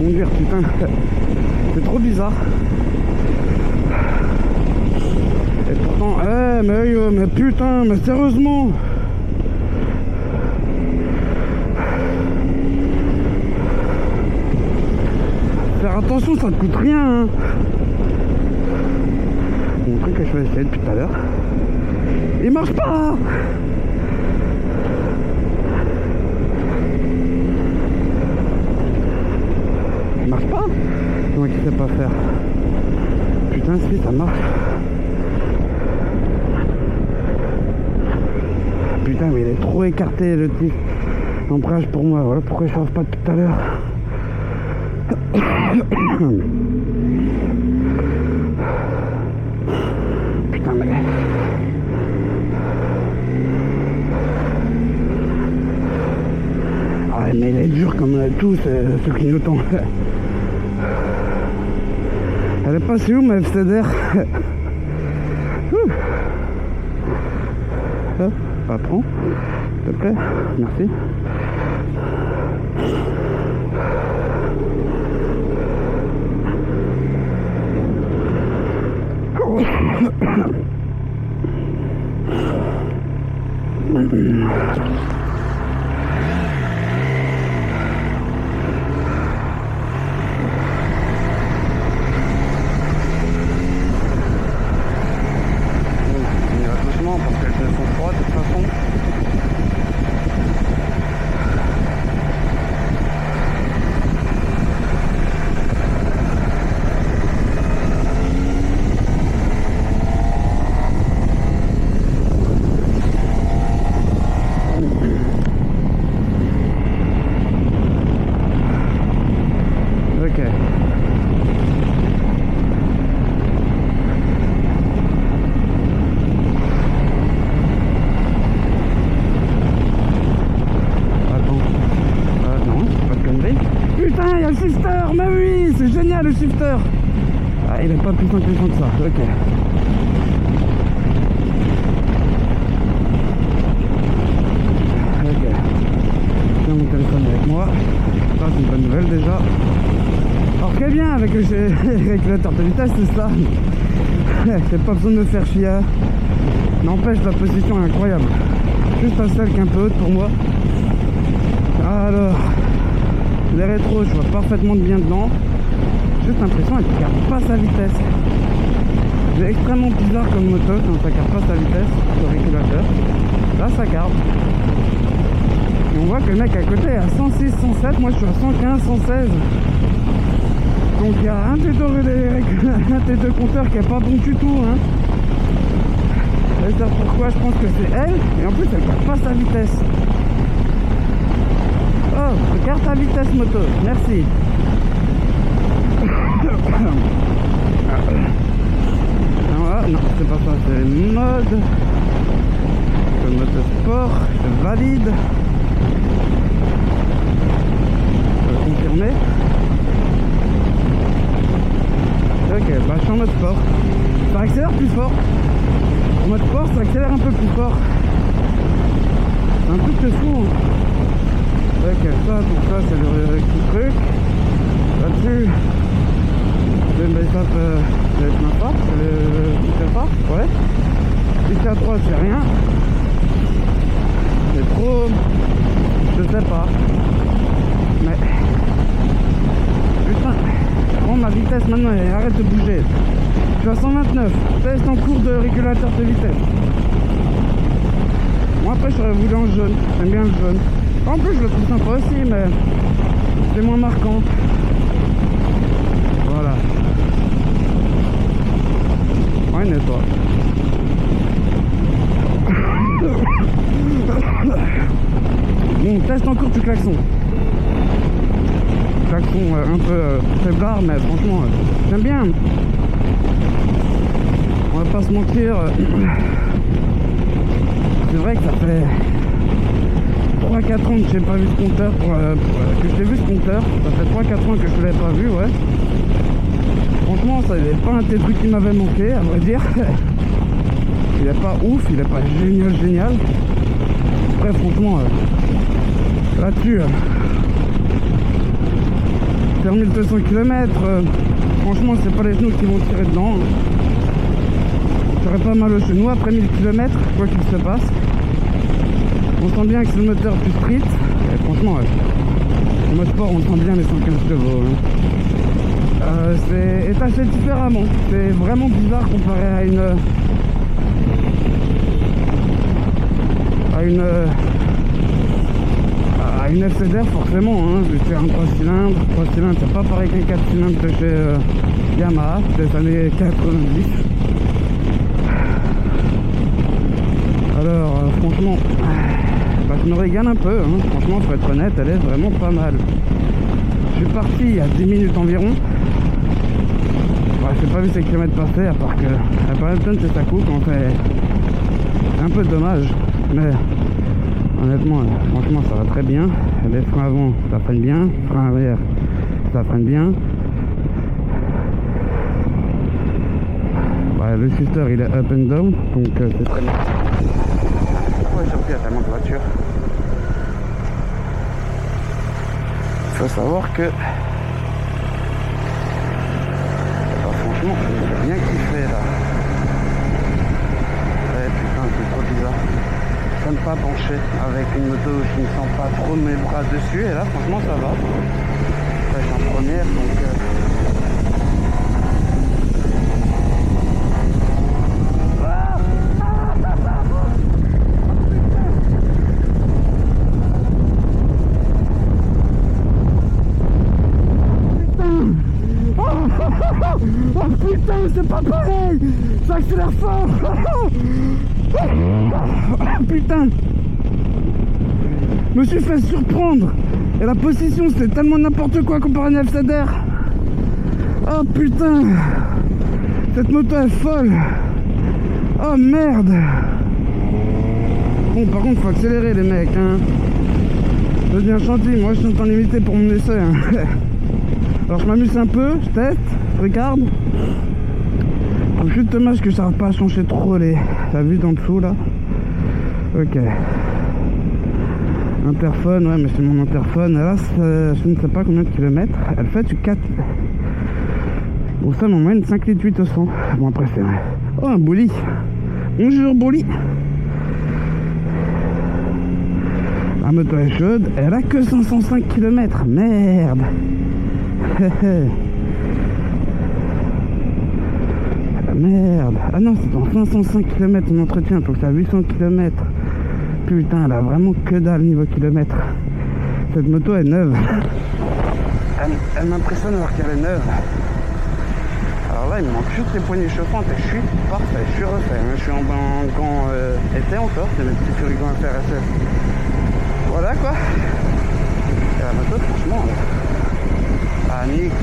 conduire, putain. C'est trop bizarre. Et pourtant, mais putain, mais sérieusement. Faire attention, ça ne coûte rien, hein. Mon truc que je vais essayer depuis tout à l'heure. Il marche pas. Il marche pas. Moi qui sais pas faire. Putain, si ça marche. Putain, mais il est trop écarté le petit embrayage pour moi. Voilà pourquoi je change pas depuis tout à l'heure. Putain, mais... Ah, mais il est dur comme tout ce clignotant. Elle est passée où ma FCDR? Prends, s'il te plaît, merci. Parce qu'elles sont froides de toute façon. Ok. Putain, il y a le shifter, mais oui, c'est génial le shifter. Ah, il est pas plus intelligent que ça, ok. Ok. J'ai mon téléphone avec moi. Ça, c'est une bonne nouvelle déjà. Alors, ce qui est bien avec le régulateur de vitesse, c'est ça. J'ai pas besoin de me faire chier. N'empêche, la position est incroyable. Juste à celle qui est un peu haute pour moi. Alors... les rétros, je vois parfaitement bien dedans. Juste l'impression qu'elle ne garde pas sa vitesse. C'est extrêmement bizarre comme moto quand ça garde pas sa vitesse, le régulateur. Là, ça garde. Et on voit que le mec à côté est à 106, 107. Moi, je suis à 115, 116. Donc, il y a un des deux compteurs qui est pas bon du tout. Hein. C'est pourquoi je pense que c'est elle. Et en plus, elle ne garde pas sa vitesse. Oh, regarde ta vitesse moto, merci. Ah, non, c'est pas ça, c'est le mode. Le mode sport, je valide. Je vais confirmer. Ok, bah je suis en mode sport. Ça accélère plus fort. En mode sport, ça accélère un peu plus fort. C'est un truc de fou. Ok, ça, donc ça c'est le petit truc. Là-dessus, je vais mettre ça, je vais mettre pas, je sais pas, ouais. Ici à 3, c'est rien. C'est trop, je sais pas. Mais, putain, prends ma vitesse maintenant et arrête de bouger. Je suis à 129, test en cours de régulateur de vitesse. Moi après, j'aurais voulu en jaune, j'aime bien le jaune. En plus, je le trouve sympa aussi, mais c'est moins marquant. Voilà. Ouais, n'est-ce pas. Bon, test en cours du klaxon. Klaxon un peu faiblard, mais franchement, j'aime bien. On va pas se mentir. C'est vrai que ça fait 3-4 ans que j'ai pas vu ce compteur, que j'ai vu ce compteur. Ça fait 3-4 ans que je l'avais pas vu, ouais. Franchement, ça n'est pas un des trucs qui m'avait manqué, à vrai dire. Il est pas ouf, il est pas génial. Après, franchement, là-dessus, faire 1200 km, franchement c'est pas les genoux qui vont tirer dedans. J'aurais pas mal au genou après 1000 km, quoi qu'il se passe. On sent bien que c'est le moteur plus strict. Et franchement, ouais. En mode sport, on sent bien les 115 chevaux. Hein. C'est étaché différemment. C'est vraiment bizarre comparé à une FCDR forcément. Hein. C'est un 3 cylindres. 3 cylindres, c'est pas pareil qu'un 4 cylindres de chez Yamaha des années 90. Alors, franchement, bah, je me régale un peu, hein. Franchement, faut être honnête, elle est vraiment pas mal. Je suis parti il y a 10 minutes environ. Bah, j'ai pas vu ces kilomètres passer, à part que la Paddleton c'est sa coupe, en fait. C'est un peu dommage, mais honnêtement, franchement, ça va très bien. Les freins avant, ça freine bien. Frein arrière, ça freine bien. Ouais, le shifter, il est up and down, donc c'est très bien. Ouais, surpris, il y a tellement de voitures. Il faut savoir que franchement, j'ai bien kiffé là. Ouais, putain, c'est trop bizarre. J'aime pas pencher avec une moto où je ne sens pas trop mes bras dessus. Et là, franchement, ça va. Je suis en première, donc... Oh putain, c'est pas pareil. Ça accélère fort. Oh putain. Je me suis fait surprendre. Et la position c'était tellement n'importe quoi comparé à une FCDR. Oh putain. Cette moto est folle. Oh merde. Bon par contre faut accélérer les mecs hein. Je deviens chantier, moi je suis en temps limité pour mon essai hein. Alors je m'amuse un peu, je teste, je regarde. C'est juste dommage que ça n'arrive pas à changer trop la vue d'en dessous là. Ok. Interphone, ouais mais c'est mon interphone. Et là je ne sais pas combien de kilomètres. Elle fait du 4. Bon ça m'emmène 5 litres 8 au 100. Bon après c'est vrai. Oh un bouli. Bonjour bouli. La moto est chaude, elle a que 505 km. Merde. Merde. Ah non, c'est en 505 km en entretien, donc c'est à 800 km. Putain, elle a vraiment que dalle niveau kilomètre. Cette moto est neuve. Elle m'impressionne alors qu'elle est neuve. Alors là, il me manque juste les poignées chauffantes et je suis parfait, je suis refait. Je suis en gants été encore, c'est mes petits furigants FRSS. Voilà quoi. Et la moto, franchement, ah Nick,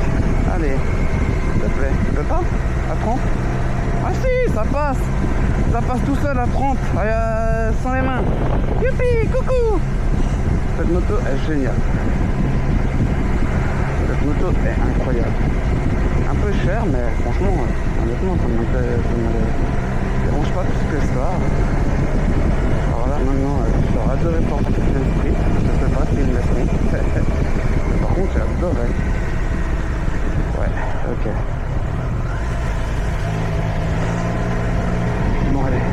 allez, s'il te plaît, tu peux pas à 30? Ah si, ça passe tout seul à 30, sans les mains. Youpi, coucou. Cette moto est géniale. Cette moto est incroyable. Un peu cher, mais franchement, honnêtement, ça me dérange pas plus que ça. Alors là, maintenant, j'aurais adoré porter l'esprit. Je sais pas s'ils me laisseront. Par contre, j'adorais. Ouais, ok. Bon, allez.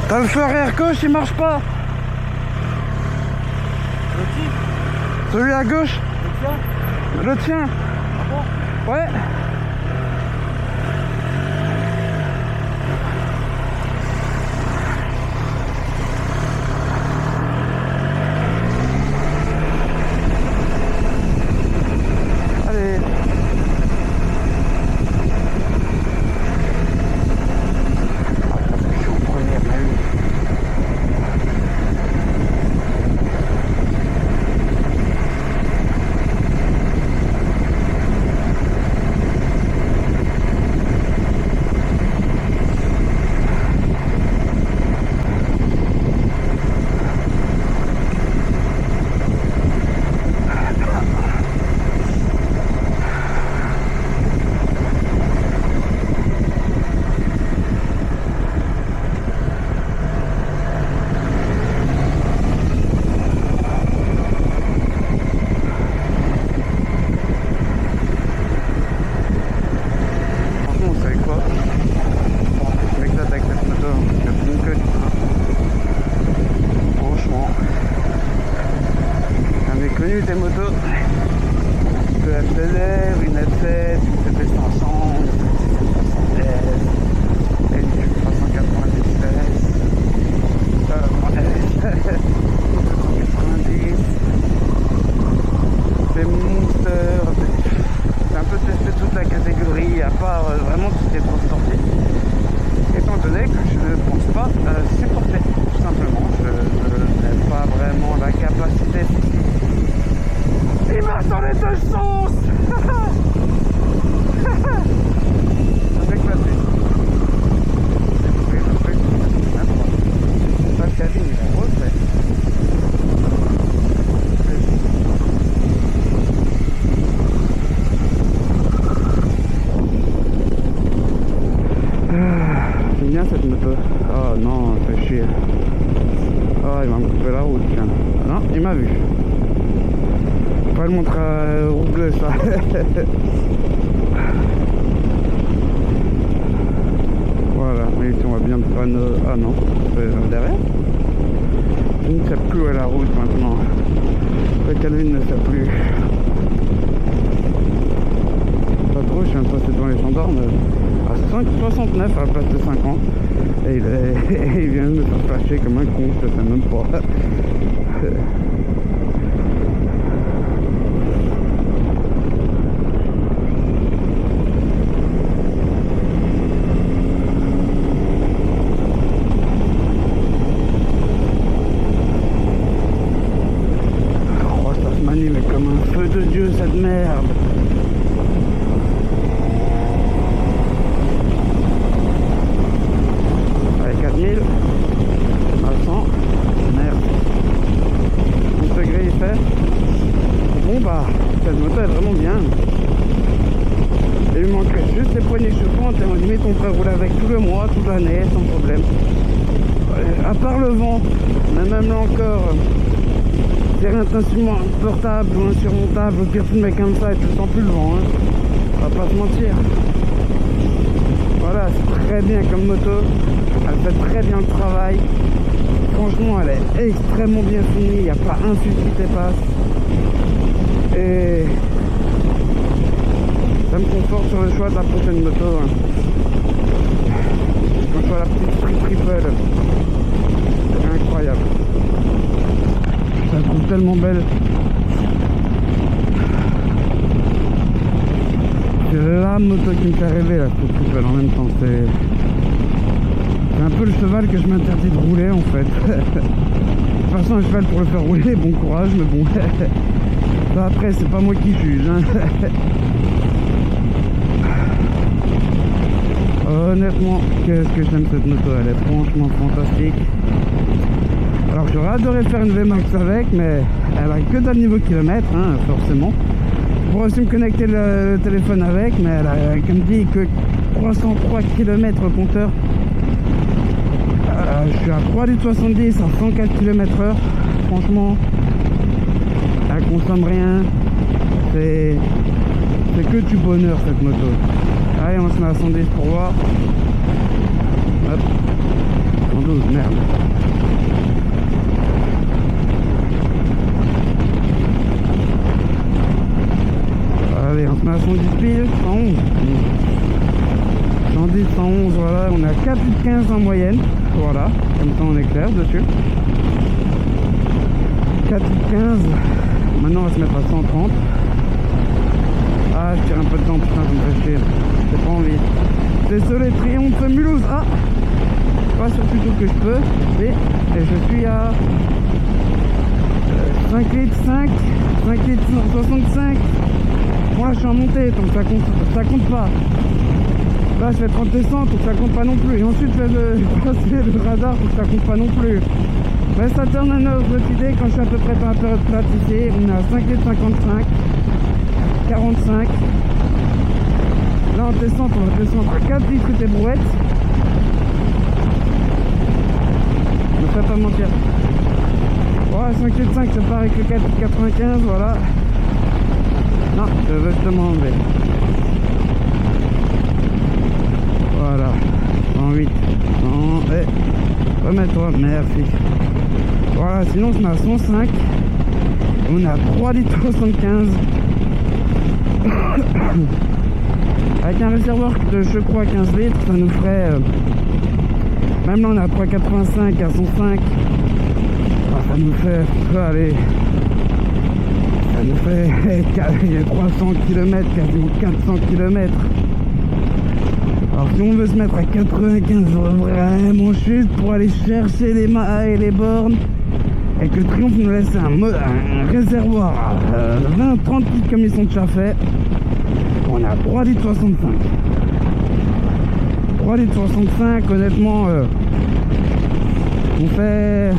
T'as le feu arrière gauche, il marche pas. Celui à gauche. Le tien. Ah bon? Ouais. Allez. Je suis en première, mais oui. Des motos, une FLR, une F7, une CP500, une CP390, des Monster, j'ai un peu testé toute la catégorie, à part vraiment tout ce qui est transporté, étant donné que je ne pense pas supporter, tout simplement, je n'ai pas vraiment la capacité. Il marche dans les deux sens. Ça fait classer. Ça, le cabine, il est refait. J'aime bien cette moto. Oh non, ça fait chier. Oh, il va me couper la route, tiens. Non, il m'a vu. Pas le montre à roubleux, ça. Voilà, mais ici on voit bien le panneau. Ah non, c'est derrière. Je ne sais plus où est la route maintenant. Le Calvin ne sait plus. Pas trop, je viens de passer devant les gendarmes à 5,69 à la place de 50. Et il vient de me faire flasher comme un con, je sais même pas. Mais comme un feu de Dieu cette merde. Allez, 4000 à 100. Merde. 30 degrés il fait. Bon bah cette moto est vraiment bien. Il lui manquerait juste les poignées chauffantes et on limite on pourrait rouler avec tout le mois, toute l'année sans problème. À part le vent, mais même là encore. C'est un instrument portable ou insurmontable, au pire tu le mets comme ça et tu ne sens plus le vent, hein. On va pas se mentir. Voilà, c'est très bien comme moto, elle fait très bien le travail. Franchement, elle est extrêmement bien finie, il n'y a pas un fil qui dépasse. Et ça me conforte sur le choix de la prochaine moto. Hein. Quand je vois la petite Street Triple, c'est incroyable. Je la trouve tellement belle. C'est la moto qui me fait rêver, la Street Triple en même temps. C'est un peu le cheval que je m'interdis de rouler en fait. De toute façon, un cheval pour le faire rouler, bon courage, mais bon. Ça après, c'est pas moi qui juge. Hein. Honnêtement, qu'est-ce que j'aime cette moto, elle est franchement fantastique. Alors j'aurais adoré faire une VMAX avec, mais elle a que dans le niveau kilomètre, hein, forcément. Je pourrais aussi me connecter le téléphone avec, mais elle a, comme dit, que 303 km au compteur. Je suis à 3,70 à 104 km/h. Franchement, elle consomme rien. C'est que du bonheur cette moto. Allez, on se met à 110 pour voir. Hop. 112, merde. Allez, on se met à 110 piles, 111. 110, 111, voilà, on a 4,15 en moyenne. Voilà, comme ça on est clair dessus. 4,15. Maintenant on va se mettre à 130. Ah, je tire un peu de temps, putain, ça me fait chier. J'ai pas envie. Désolé, Triomphe Mulhouse. Ah, pas sur plus tôt que je peux. Et je suis à 5 litres 5, 5 litres 65. Moi je suis en montée, donc ça compte pas. Là je fais 30 descentes, donc ça compte pas non plus. Et ensuite je fais le radar, donc ça compte pas non plus. Mais ça donne une autre idée quand je suis à peu près dans la période plate ici. On est à 5 litres 55, 45. Là en descente, on va descendre à 4 litres des brouettes. Ne me fais pas mentir. Ouais, 5 litres 5, c'est pareil que 4 litres 95, voilà. Non, je veux justement enlever. Voilà. 108. Non, remets-toi, merci. Voilà, sinon on se met à 105. On est à 3 litres 75. Avec un réservoir de, je crois, 15 litres, ça nous ferait... même là on est à 3,85, à 105. Ah, ça nous fait... allez... ça nous fait 300 km, quasiment 400 km. Alors si on veut se mettre à 95 vraiment juste pour aller chercher les mâts et les bornes, et que Triomphe nous laisse un réservoir à 20-30 litres comme ils sont déjà faits, on est à 3 litres 65. 3 litres 65, honnêtement, on fait...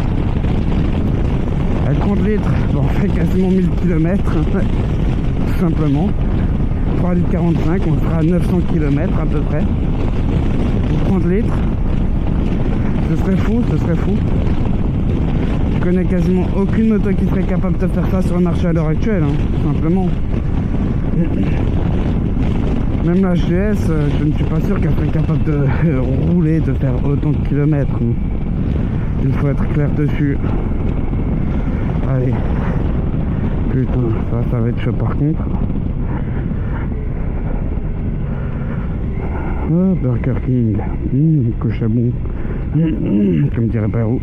à 30 litres, bon, on fait quasiment 1000 km, tout simplement. 3 litres 45, on sera à 900 km à peu près. 30 litres, ce serait fou, ce serait fou. Je connais quasiment aucune moto qui serait capable de faire ça sur le marché à l'heure actuelle, hein, tout simplement. Même la GS, je ne suis pas sûr qu'elle serait capable de rouler, de faire autant de kilomètres. Il faut être clair dessus. Allez. Putain, ça va être chaud par contre. Oh, Burger King. Cochabon. Je me dirais pas où.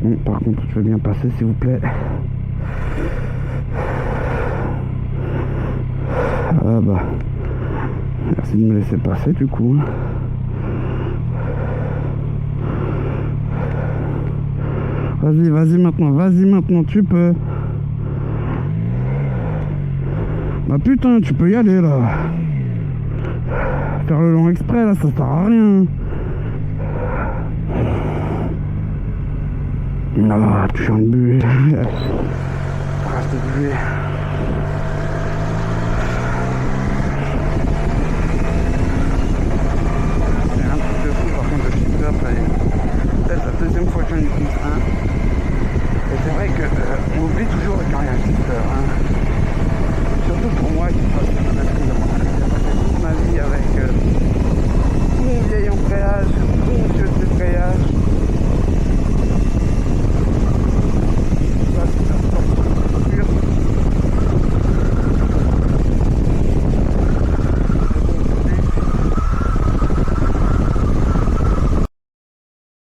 Bon, par contre, je veux bien passer, s'il vous plaît. Ah bah. Merci de me laisser passer, du coup. Vas-y maintenant, tu peux. Bah putain, tu peux y aller, là. Faire le long exprès, là, ça sert à rien. Ah, tu viens de buer. Arrête de buer. C'est un truc de fou, par contre, le shifter, ça y est. Peut-être la deuxième fois que j'en utilise un. Et c'est vrai qu'on oublie toujours quand il y a un shifter